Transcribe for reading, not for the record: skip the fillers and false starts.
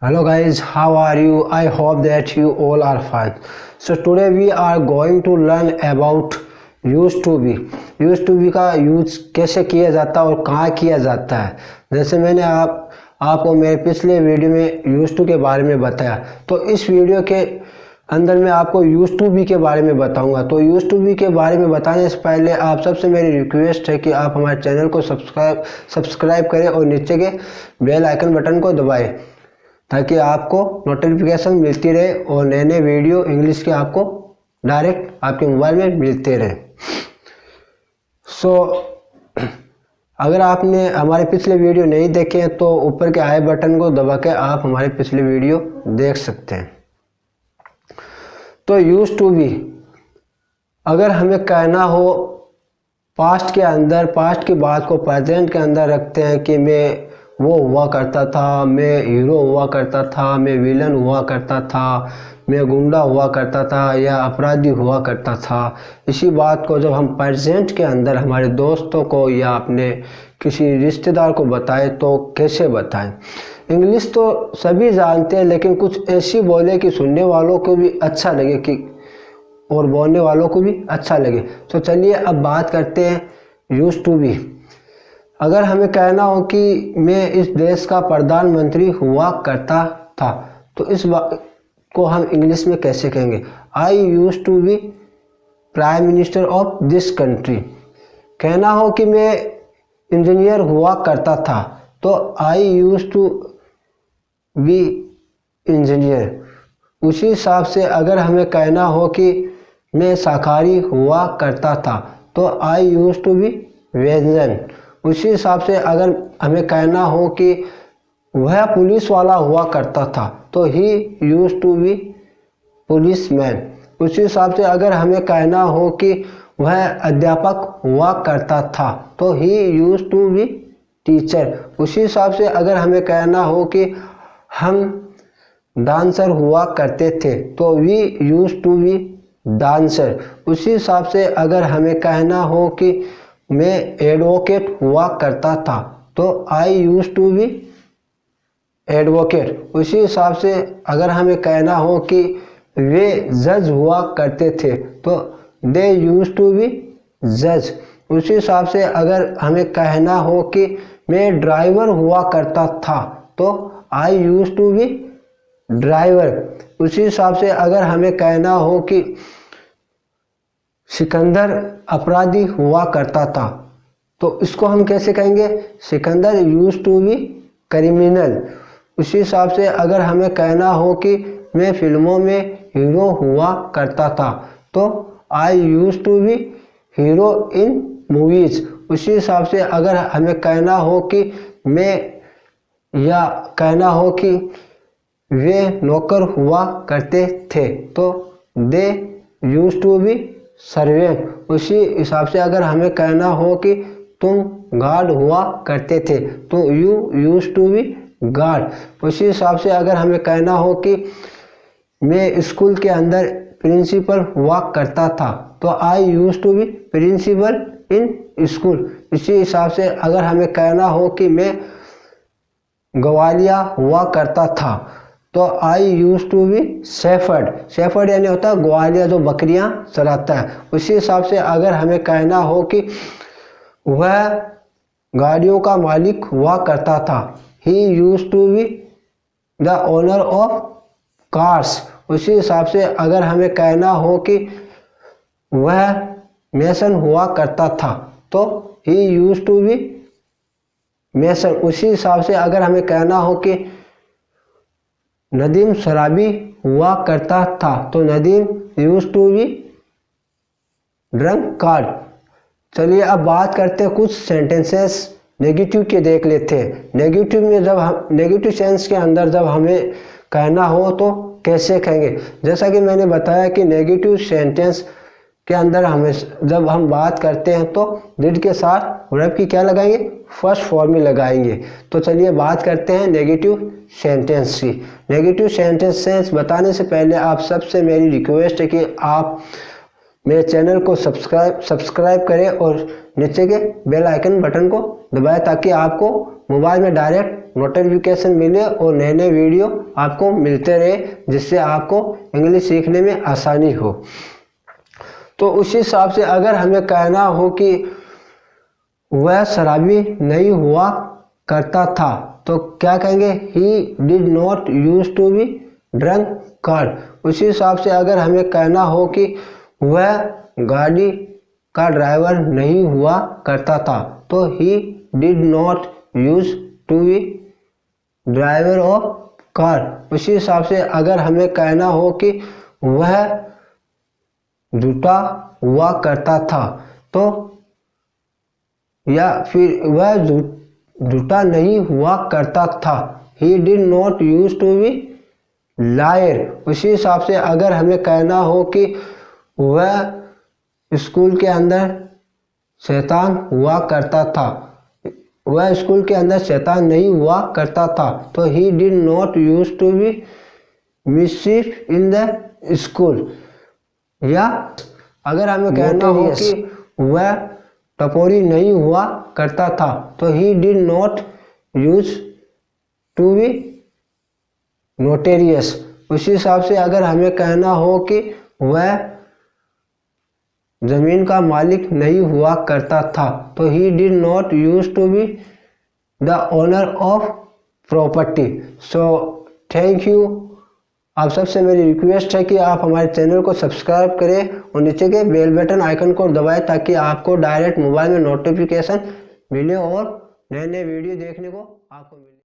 Hello guys, how are you? I hope that you all are fine. So today we are going to learn about use to be. Use to be का use कैसे किया जाता है और कहाँ किया जाता है। जैसे मैंने आपको मेरे पिछले वीडियो में यूज टू के बारे में बताया, तो इस वीडियो के अंदर मैं आपको यूज टू बी के बारे में बताऊंगा। तो यूज टू बी के बारे में बताने से पहले आप सबसे मेरी रिक्वेस्ट है कि आप हमारे चैनल को सब्सक्राइब करें और नीचे के बेल आइकन बटन को दबाएं ताकि आपको नोटिफिकेशन मिलती रहे और नए नए वीडियो इंग्लिश के आपको डायरेक्ट आपके मोबाइल में मिलते रहे। अगर आपने हमारे पिछले वीडियो नहीं देखे हैं तो ऊपर के आई बटन को दबा के आप हमारे पिछले वीडियो देख सकते हैं। तो यूज टू बी, अगर हमें कहना हो पास्ट के अंदर, पास्ट की बात को प्रेजेंट के अंदर रखते हैं कि मैं वो हुआ करता था, मैं हीरो हुआ करता था, मैं विलन हुआ करता था, मैं गुंडा हुआ करता था या अपराधी हुआ करता था। इसी बात को जब हम प्रेजेंट के अंदर हमारे दोस्तों को या अपने किसी रिश्तेदार को बताएं तो कैसे बताएं। इंग्लिश तो सभी जानते हैं, लेकिन कुछ ऐसी बोले कि सुनने वालों को भी अच्छा लगे कि और बोलने वालों को भी अच्छा लगे। तो चलिए अब बात करते हैं यूज टू बी। अगर हमें कहना हो कि मैं इस देश का प्रधानमंत्री हुआ करता था, तो इस बात को हम इंग्लिश में कैसे कहेंगे? I use to be prime minister of this country. कहना हो कि मैं इंजीनियर हुआ करता था, तो I use to be engineer. उसी हिसाब से अगर हमें कहना हो कि मैं शाकाहारी हुआ करता था, तो आई यूज टू बी वेजन। उसी हिसाब से अगर हमें कहना हो कि वह पुलिस वाला हुआ करता था, तो he use to be policeman. उसी हिसाब से अगर हमें कहना हो कि वह अध्यापक हुआ करता था, तो he use to B teacher. उसी हिसाब से अगर हमें कहना हो कि हम डांसर हुआ करते थे, तो we use to be dancer. उसी हिसाब से अगर हमें कहना हो कि मैं एडवोकेट हुआ करता था, तो I use to B advocate. उसी हिसाब से अगर हमें कहना हो कि वे जज हुआ करते थे, तो दे यूज टू बी जज। उसी हिसाब से अगर हमें कहना हो कि मैं ड्राइवर हुआ करता था, तो I use to be driver. उसी हिसाब से अगर हमें कहना हो कि सिकंदर अपराधी हुआ करता था, तो इसको हम कैसे कहेंगे? Sikandar use to be criminal. उसी हिसाब से अगर हमें कहना हो कि मैं फिल्मों में हीरो हुआ करता था, तो I use to be hero in movies. उसी हिसाब से अगर हमें कहना हो कि कहना हो कि वे नौकर हुआ करते थे, तो दे यूज टू बी सर्वेंट। उसी हिसाब से अगर हमें कहना हो कि तुम गार्ड हुआ करते थे, तो you use to be guard. उसी हिसाब से अगर हमें कहना हो कि मैं स्कूल के अंदर प्रिंसिपल हुआ करता था, तो I use to be principal in school. इसी हिसाब से अगर हमें कहना हो कि मैं ग्वालिया हुआ करता था, तो I use to be shepherd. Shepherd यानी होता है ग्वालिया जो बकरियां चराता है। उसी हिसाब से अगर हमें कहना हो कि वह गाड़ियों का मालिक हुआ करता था, he use to be the owner of cars. उसी हिसाब से अगर हमें कहना हो कि वह मेसन हुआ करता था, तो he use to B mason. उसी हिसाब से अगर हमें कहना हो कि नदीम शराबी हुआ करता था, तो Nadeem use to be drunk card. चलिए अब बात करते हैं कुछ सेंटेंसेस नेगेटिव के देख लेते हैं। नेगेटिव में जब हम नेगेटिव सेंस के अंदर जब हमें कहना हो तो कैसे कहेंगे? जैसा कि मैंने बताया कि नेगेटिव सेंटेंस के अंदर हमें जब हम बात करते हैं तो डिड के साथ वर्ब की क्या लगाएंगे? फर्स्ट फॉर्म में लगाएंगे। तो चलिए बात करते हैं नेगेटिव सेंटेंस की। नेगेटिव सेंटेंसेस बताने से पहले आप सबसे मेरी रिक्वेस्ट है कि आप मेरे चैनल को सब्सक्राइब करें और नीचे के बेल आइकन बटन को दबाएं ताकि आपको मोबाइल में डायरेक्ट नोटिफिकेशन मिले और नए नए वीडियो आपको मिलते रहे, जिससे आपको इंग्लिश सीखने में आसानी हो। तो उस हिसाब से अगर हमें कहना हो कि वह शराबी नहीं हुआ करता था, तो क्या कहेंगे? He did not use to be drunk car. उसी हिसाब से अगर हमें कहना हो कि वह गाड़ी का ड्राइवर नहीं हुआ करता था, तो he did not use to be driver of car. उसी हिसाब से अगर हमें कहना हो कि वह झूठा हुआ करता था, तो या फिर वह झूठा नहीं हुआ करता था, he did not use to be liar. उसी हिसाब से अगर हमें कहना हो कि वह स्कूल के अंदर शैतान हुआ करता था, वह स्कूल के अंदर शैतान नहीं हुआ करता था, तो he did not use to be mischief in the school. या अगर हमें कहना हो कि वह टपोरी नहीं हुआ करता था, तो he did not use to be notorious. उसी हिसाब से अगर हमें कहना हो कि वह जमीन का मालिक नहीं हुआ करता था, तो he did not use to be the owner of property. So thank you. आप सबसे मेरी रिक्वेस्ट है कि आप हमारे चैनल को सब्सक्राइब करें और नीचे के बेल बटन आइकन को दबाएं, ताकि आपको डायरेक्ट मोबाइल में नोटिफिकेशन मिले और नए नए वीडियो देखने को आपको मिले।